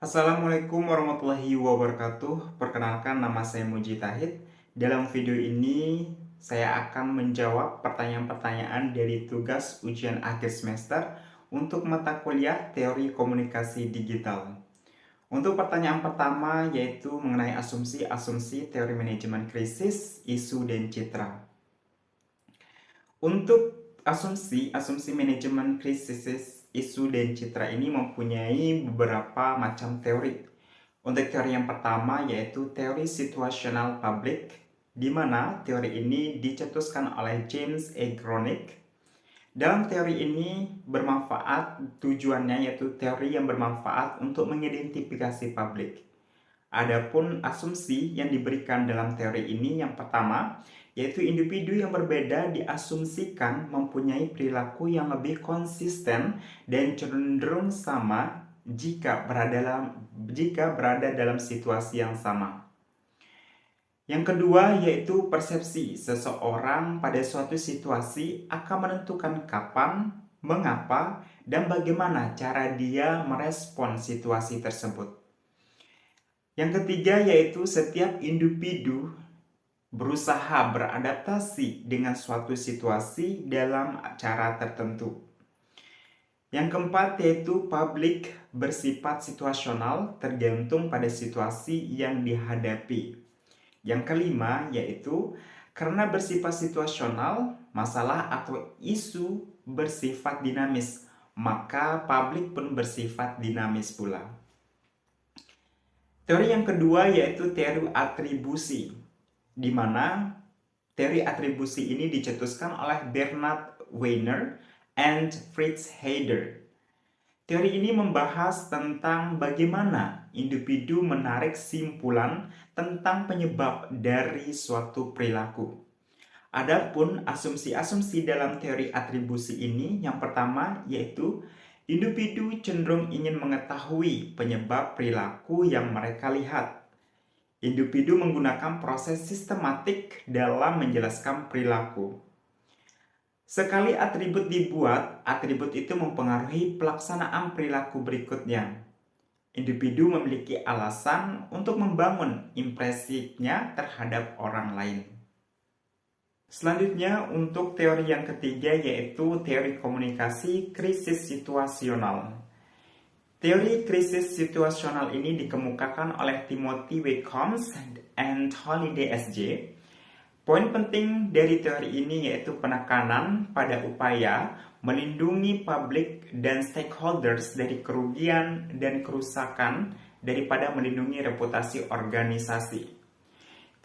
Assalamualaikum warahmatullahi wabarakatuh. Perkenalkan, nama saya Muji Tahid. Dalam video ini saya akan menjawab pertanyaan-pertanyaan dari tugas ujian akhir semester untuk mata kuliah Teori Komunikasi Digital. Untuk pertanyaan pertama yaitu mengenai asumsi-asumsi teori manajemen krisis, isu, dan citra. Untuk asumsi manajemen krisis, isu, dan citra ini mempunyai beberapa macam teori. Untuk teori yang pertama yaitu teori situasional publik, di mana teori ini dicetuskan oleh James A. Gronick. Dalam teori ini bermanfaat, tujuannya yaitu teori yang bermanfaat untuk mengidentifikasi publik. Adapun asumsi yang diberikan dalam teori ini yang pertama, yaitu individu yang berbeda diasumsikan mempunyai perilaku yang lebih konsisten dan cenderung sama jika berada dalam situasi yang sama. Yang kedua yaitu persepsi seseorang pada suatu situasi akan menentukan kapan, mengapa, dan bagaimana cara dia merespon situasi tersebut. Yang ketiga yaitu setiap individu berusaha beradaptasi dengan suatu situasi dalam cara tertentu. Yang keempat yaitu publik bersifat situasional tergantung pada situasi yang dihadapi. Yang kelima yaitu karena bersifat situasional, masalah atau isu bersifat dinamis, maka publik pun bersifat dinamis pula. Teori yang kedua yaitu teori atribusi, di mana teori atribusi ini dicetuskan oleh Bernard Wiener and Fritz Heider. Teori ini membahas tentang bagaimana individu menarik simpulan tentang penyebab dari suatu perilaku. Adapun asumsi-asumsi dalam teori atribusi ini yang pertama yaitu individu cenderung ingin mengetahui penyebab perilaku yang mereka lihat. Individu menggunakan proses sistematik dalam menjelaskan perilaku. Sekali atribut dibuat, atribut itu mempengaruhi pelaksanaan perilaku berikutnya. Individu memiliki alasan untuk membangun impresinya terhadap orang lain. Selanjutnya, untuk teori yang ketiga yaitu teori komunikasi krisis situasional. Teori krisis situasional ini dikemukakan oleh Timothy Wickhoms and Holiday S.J. Poin penting dari teori ini yaitu penekanan pada upaya melindungi publik dan stakeholders dari kerugian dan kerusakan daripada melindungi reputasi organisasi.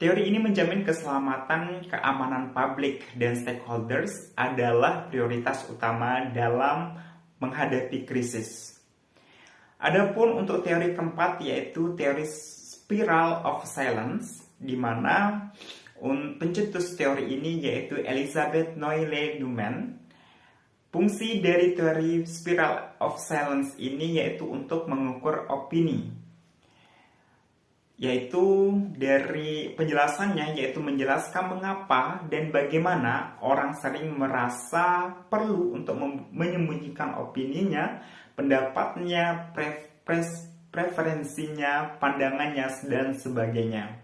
Teori ini menjamin keselamatan keamanan publik dan stakeholders adalah prioritas utama dalam menghadapi krisis. Adapun untuk teori keempat yaitu teori spiral of silence, di mana pencetus teori ini yaitu Elizabeth Noelle-Neumann. Fungsi dari teori spiral of silence ini yaitu untuk mengukur opini, yaitu dari penjelasannya yaitu menjelaskan mengapa dan bagaimana orang sering merasa perlu untuk menyembunyikan opininya, pendapatnya, preferensinya, pandangannya, dan sebagainya.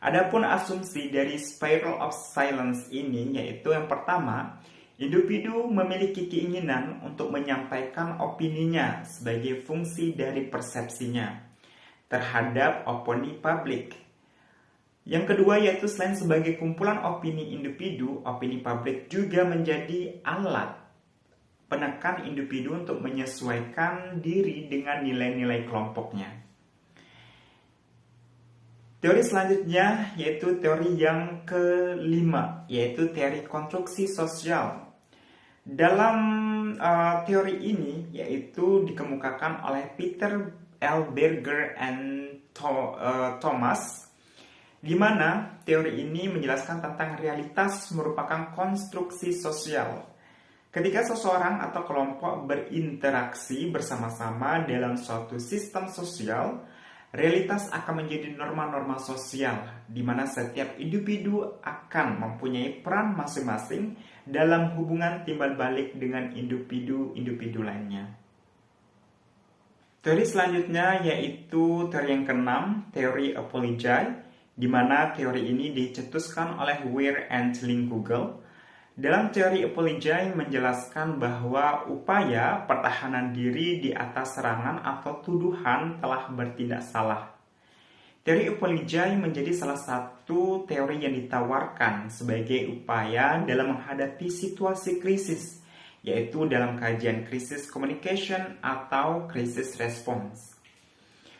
Adapun asumsi dari spiral of silence ini yaitu yang pertama, individu memiliki keinginan untuk menyampaikan opininya sebagai fungsi dari persepsinya terhadap opini publik. Yang kedua yaitu selain sebagai kumpulan opini individu, opini publik juga menjadi alat penekan individu untuk menyesuaikan diri dengan nilai-nilai kelompoknya. Teori selanjutnya yaitu teori yang kelima, yaitu teori konstruksi sosial. Dalam teori ini yaitu dikemukakan oleh Peter L. Berger and Thomas, di mana teori ini menjelaskan tentang realitas merupakan konstruksi sosial. Ketika seseorang atau kelompok berinteraksi bersama-sama dalam suatu sistem sosial, realitas akan menjadi norma-norma sosial, di mana setiap individu akan mempunyai peran masing-masing dalam hubungan timbal balik dengan individu-individu lainnya. Teori selanjutnya yaitu teori yang keenam, teori apology, di mana teori ini dicetuskan oleh Weir and Link-Google. Dalam teori apology menjelaskan bahwa upaya pertahanan diri di atas serangan atau tuduhan telah bertindak salah. Teori apology menjadi salah satu teori yang ditawarkan sebagai upaya dalam menghadapi situasi krisis, yaitu dalam kajian krisis communication atau krisis response.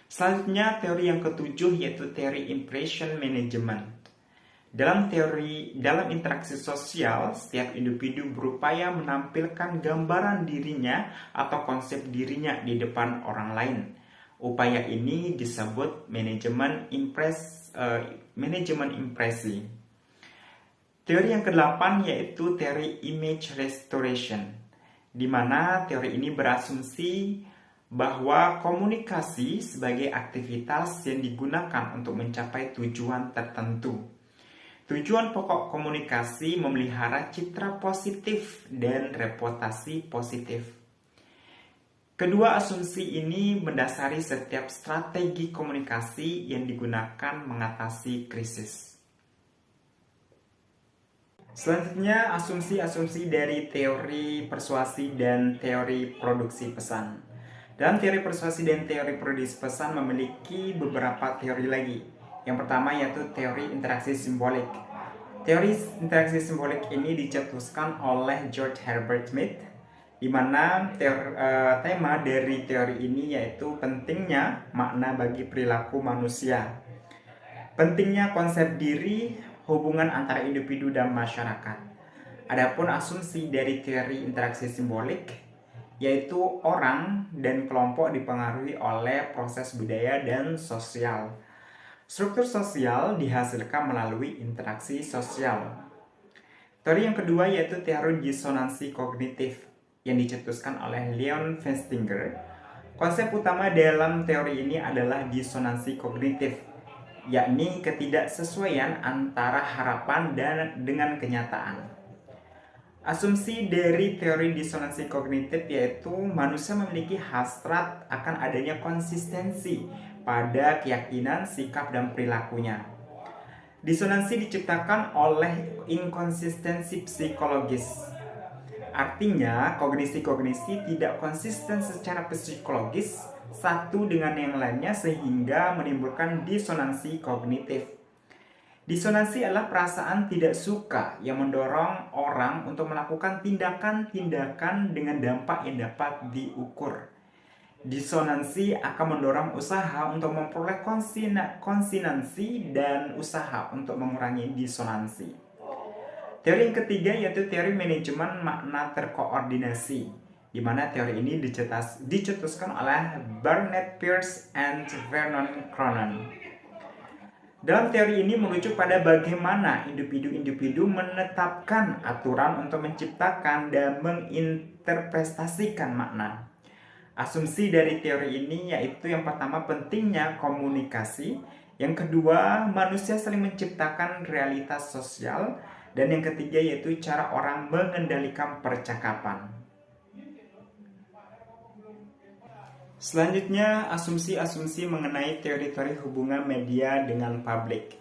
Selanjutnya, teori yang ketujuh yaitu teori impression management. Dalam interaksi sosial, setiap individu berupaya menampilkan gambaran dirinya atau konsep dirinya di depan orang lain. Upaya ini disebut manajemen impresi. Teori yang ke-8 yaitu teori image restoration, di mana teori ini berasumsi bahwa komunikasi sebagai aktivitas yang digunakan untuk mencapai tujuan tertentu. Tujuan pokok komunikasi memelihara citra positif dan reputasi positif. Kedua asumsi ini mendasari setiap strategi komunikasi yang digunakan mengatasi krisis. Selanjutnya, asumsi-asumsi dari teori persuasi dan teori produksi pesan. Dalam teori persuasi dan teori produksi pesan memiliki beberapa teori lagi. Yang pertama yaitu teori interaksi simbolik. Teori interaksi simbolik ini dicetuskan oleh George Herbert Mead, di mana tema dari teori ini yaitu pentingnya makna bagi perilaku manusia, pentingnya konsep diri, hubungan antara individu dan masyarakat. Adapun asumsi dari teori interaksi simbolik yaitu orang dan kelompok dipengaruhi oleh proses budaya dan sosial. Struktur sosial dihasilkan melalui interaksi sosial. Teori yang kedua yaitu teori disonansi kognitif yang dicetuskan oleh Leon Festinger. Konsep utama dalam teori ini adalah disonansi kognitif, yakni ketidaksesuaian antara harapan dengan kenyataan. Asumsi dari teori disonansi kognitif yaitu manusia memiliki hasrat akan adanya konsistensi pada keyakinan, sikap, dan perilakunya. Disonansi diciptakan oleh inkonsistensi psikologis. Artinya, kognisi-kognisi tidak konsisten secara psikologis satu dengan yang lainnya sehingga menimbulkan disonansi kognitif. Disonansi adalah perasaan tidak suka yang mendorong orang untuk melakukan tindakan-tindakan dengan dampak yang dapat diukur. Disonansi akan mendorong usaha untuk memperoleh konsonansi dan usaha untuk mengurangi disonansi. Teori yang ketiga yaitu teori manajemen makna terkoordinasi, di mana teori ini dicetuskan oleh Barnett Peirce and Vernon Cronon. Dalam teori ini merujuk pada bagaimana individu-individu menetapkan aturan untuk menciptakan dan menginterpretasikan makna. Asumsi dari teori ini yaitu yang pertama pentingnya komunikasi, yang kedua manusia saling menciptakan realitas sosial, dan yang ketiga yaitu cara orang mengendalikan percakapan. Selanjutnya, asumsi-asumsi mengenai teori-teori hubungan media dengan publik.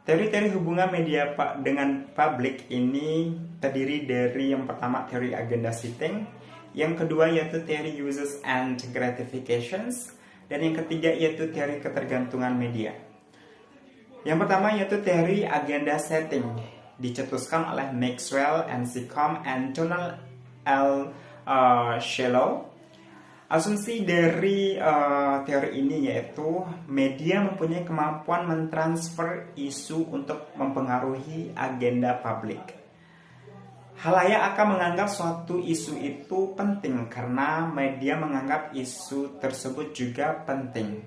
Teori-teori hubungan media dengan publik ini terdiri dari yang pertama teori agenda setting, yang kedua yaitu teori uses and gratifications, dan yang ketiga yaitu teori ketergantungan media. Yang pertama yaitu teori agenda setting, dicetuskan oleh Maxwell, Ansicom, and Donald L. Shallow. Asumsi dari teori ini yaitu media mempunyai kemampuan mentransfer isu untuk mempengaruhi agenda publik. Khalayak akan menganggap suatu isu itu penting karena media menganggap isu tersebut juga penting.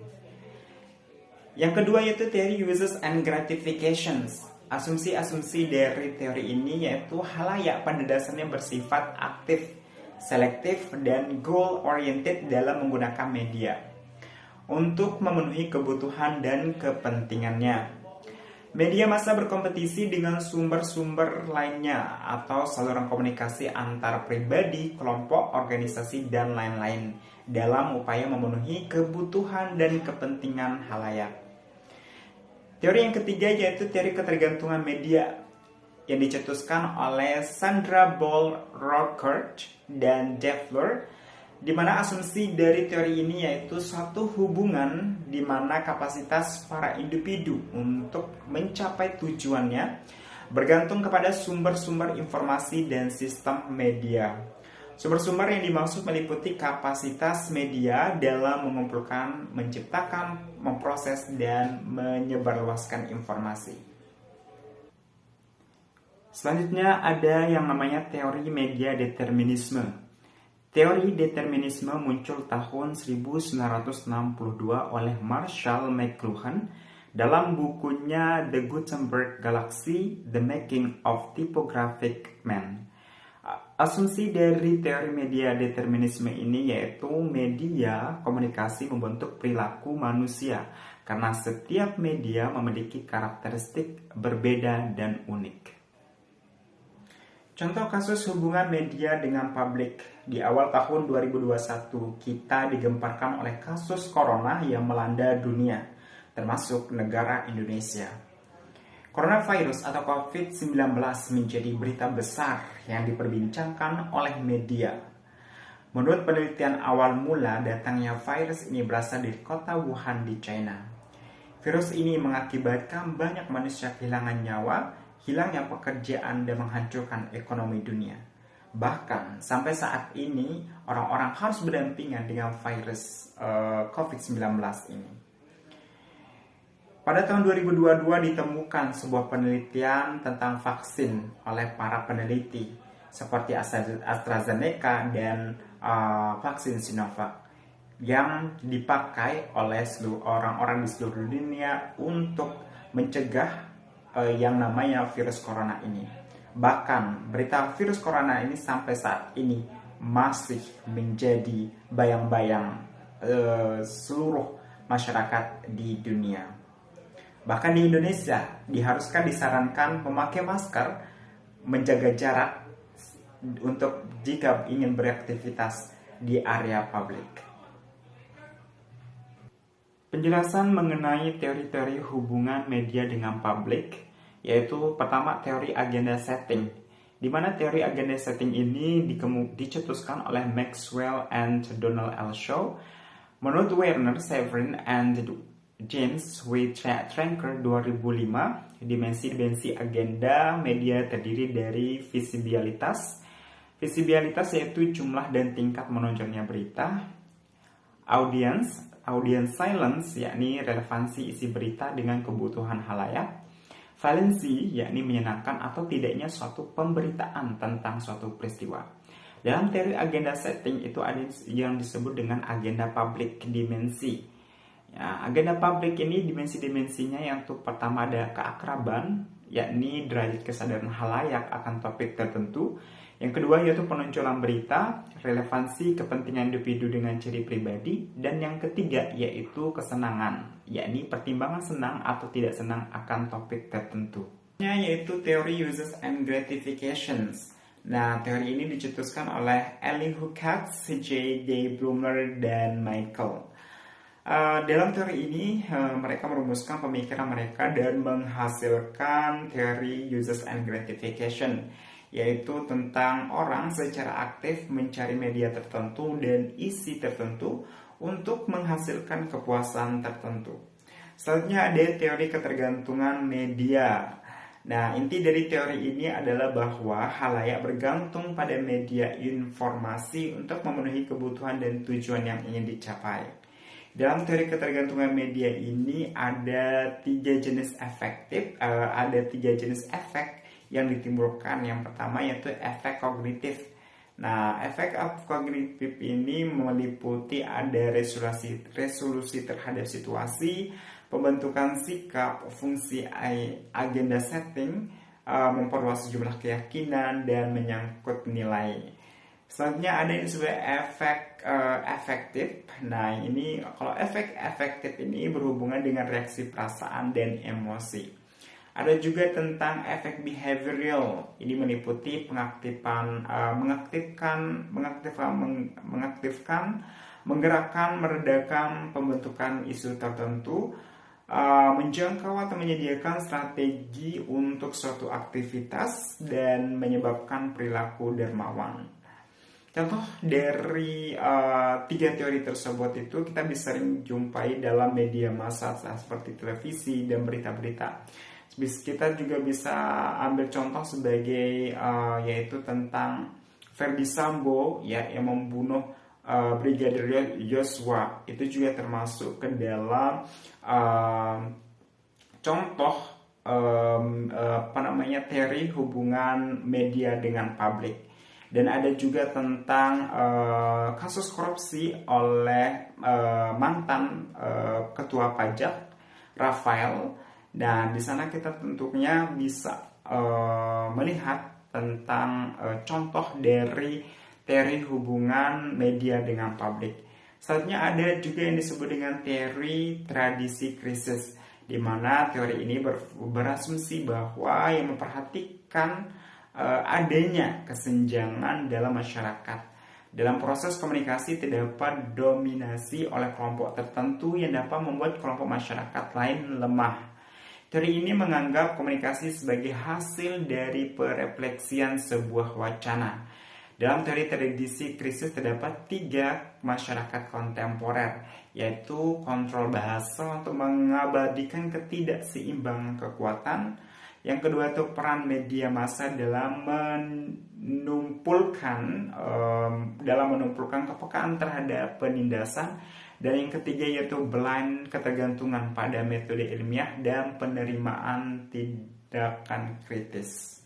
Yang kedua yaitu teori uses and gratifications. Asumsi-asumsi dari teori ini yaitu khalayak pada dasarnya bersifat aktif, selektif, dan goal-oriented dalam menggunakan media untuk memenuhi kebutuhan dan kepentingannya. Media massa berkompetisi dengan sumber-sumber lainnya atau saluran komunikasi antar pribadi, kelompok, organisasi, dan lain-lain. dalam upaya memenuhi kebutuhan dan kepentingan halayak. Teori yang ketiga yaitu teori ketergantungan media yang dicetuskan oleh Sandra Ball Rorschach dan Defler, di mana asumsi dari teori ini yaitu suatu hubungan di mana kapasitas para individu untuk mencapai tujuannya bergantung kepada sumber-sumber informasi dan sistem media. Sumber-sumber yang dimaksud meliputi kapasitas media dalam mengumpulkan, menciptakan, memproses, dan menyebarluaskan informasi. Selanjutnya ada yang namanya teori media determinisme. Teori determinisme muncul tahun 1962 oleh Marshall McLuhan dalam bukunya The Gutenberg Galaxy, The Making of Typographic Man. Asumsi dari teori media determinisme ini yaitu media komunikasi membentuk perilaku manusia karena setiap media memiliki karakteristik berbeda dan unik. Contoh kasus hubungan media dengan publik. Di awal tahun 2021, kita digemparkan oleh kasus corona yang melanda dunia, termasuk negara Indonesia. Coronavirus atau COVID-19 menjadi berita besar yang diperbincangkan oleh media. Menurut penelitian awal mula, datangnya virus ini berasal dari kota Wuhan di China. Virus ini mengakibatkan banyak manusia kehilangan nyawa, hilangnya pekerjaan, dan menghancurkan ekonomi dunia. Bahkan sampai saat ini, orang-orang harus berdampingan dengan virus COVID-19 ini. Pada tahun 2022 ditemukan sebuah penelitian tentang vaksin oleh para peneliti seperti AstraZeneca dan vaksin Sinovac yang dipakai oleh seluruh orang-orang di seluruh dunia untuk mencegah yang namanya virus corona ini. Bahkan berita virus corona ini sampai saat ini masih menjadi bayang-bayang seluruh masyarakat di dunia. Bahkan di Indonesia disarankan memakai masker, menjaga jarak untuk jika ingin beraktivitas di area publik. Penjelasan mengenai teori-teori hubungan media dengan publik, yaitu pertama teori agenda setting, di mana teori agenda setting ini dicetuskan oleh Maxwell and Donald L. Shaw. Menurut Werner, Severin, and James W. Trenker 2005, dimensi-dimensi agenda media terdiri dari visibilitas. Visibilitas yaitu jumlah dan tingkat menonjolnya berita. Audience silence yakni relevansi isi berita dengan kebutuhan halayak. Valency yakni menyenangkan atau tidaknya suatu pemberitaan tentang suatu peristiwa. Dalam teori agenda setting itu ada yang disebut dengan agenda publik dimensi. Ya, agenda publik ini dimensi-dimensinya yang pertama ada keakraban, yakni derajat kesadaran halayak akan topik tertentu. Yang kedua yaitu penonjolan berita, relevansi kepentingan individu dengan ciri pribadi. Dan yang ketiga yaitu kesenangan, yakni pertimbangan senang atau tidak senang akan topik tertentu. Yaitu teori uses and gratifications. Nah, teori ini dicetuskan oleh Elihu Katz, J.D. Bloomer, dan Michael. Dalam teori ini, mereka merumuskan pemikiran mereka dan menghasilkan teori uses and gratification, yaitu tentang orang secara aktif mencari media tertentu dan isi tertentu untuk menghasilkan kepuasan tertentu. Selanjutnya ada teori ketergantungan media. Nah, inti dari teori ini adalah bahwa halayak bergantung pada media informasi untuk memenuhi kebutuhan dan tujuan yang ingin dicapai. Dalam teori ketergantungan media ini ada tiga jenis efek yang ditimbulkan. Yang pertama yaitu efek kognitif. Nah, efek kognitif ini meliputi ada resolusi terhadap situasi, pembentukan sikap, fungsi agenda setting, memperluas jumlah keyakinan, dan menyangkut nilai. Selanjutnya ada yang disebut efek efektif. Nah, ini kalau efek efektif ini berhubungan dengan reaksi perasaan dan emosi. Ada juga tentang efek behavioral. Ini meliputi mengaktifkan menggerakkan, meredakan pembentukan isu tertentu, menjangkau atau menyediakan strategi untuk suatu aktivitas dan menyebabkan perilaku dermawan. Contoh dari tiga teori tersebut itu kita bisa sering jumpai dalam media massa seperti televisi dan berita-berita. Kita juga bisa ambil contoh sebagai yaitu tentang Verdi Sambo ya, yang membunuh Brigadir Yosua. Itu juga termasuk ke dalam contoh teori hubungan media dengan publik. Dan ada juga tentang kasus korupsi oleh mantan ketua pajak Rafael. Dan di sana kita tentunya bisa melihat tentang contoh dari teori hubungan media dengan publik. Selanjutnya ada juga yang disebut dengan teori tradisi krisis, di mana teori ini berasumsi bahwa yang memperhatikan adanya kesenjangan dalam masyarakat. Dalam proses komunikasi terdapat dominasi oleh kelompok tertentu yang dapat membuat kelompok masyarakat lain lemah. Teori ini menganggap komunikasi sebagai hasil dari perefleksian sebuah wacana. Dalam teori tradisi krisis terdapat 3 masyarakat kontemporer, yaitu kontrol bahasa untuk mengabadikan ketidakseimbangan kekuatan. Yang kedua itu peran media massa dalam menumpulkan kepekaan terhadap penindasan. Dan yang ketiga yaitu blind ketergantungan pada metode ilmiah dan penerimaan tindakan kritis.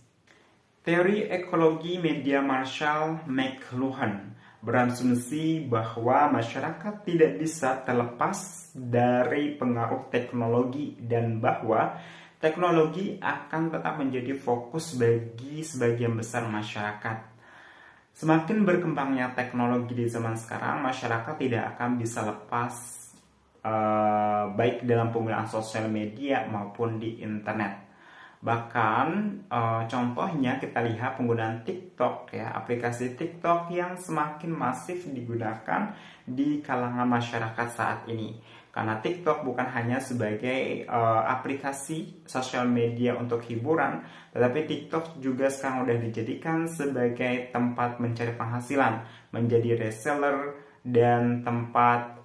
Teori ekologi media Marshall McLuhan berasumsi bahwa masyarakat tidak bisa terlepas dari pengaruh teknologi dan bahwa teknologi akan tetap menjadi fokus bagi sebagian besar masyarakat. Semakin berkembangnya teknologi di zaman sekarang, masyarakat tidak akan bisa lepas baik dalam penggunaan sosial media maupun di internet. Bahkan contohnya kita lihat penggunaan TikTok ya, aplikasi TikTok yang semakin masif digunakan di kalangan masyarakat saat ini. Karena TikTok bukan hanya sebagai aplikasi sosial media untuk hiburan, tetapi TikTok juga sekarang udah dijadikan sebagai tempat mencari penghasilan, menjadi reseller dan tempat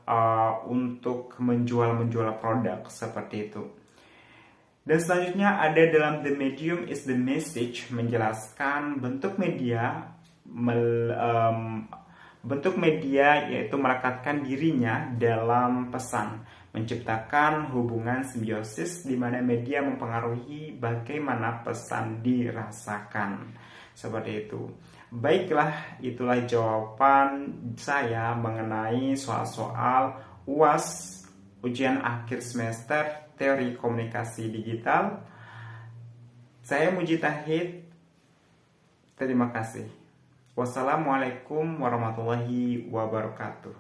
untuk menjual produk seperti itu. Dan selanjutnya ada dalam The Medium is the Message menjelaskan bentuk media yaitu melekatkan dirinya dalam pesan, menciptakan hubungan simbiosis di mana media mempengaruhi bagaimana pesan dirasakan. Seperti itu. Baiklah, itulah jawaban saya mengenai soal-soal UAS ujian akhir semester teori komunikasi digital. Saya Mujitahid. Terima kasih. Wassalamualaikum warahmatullahi wabarakatuh.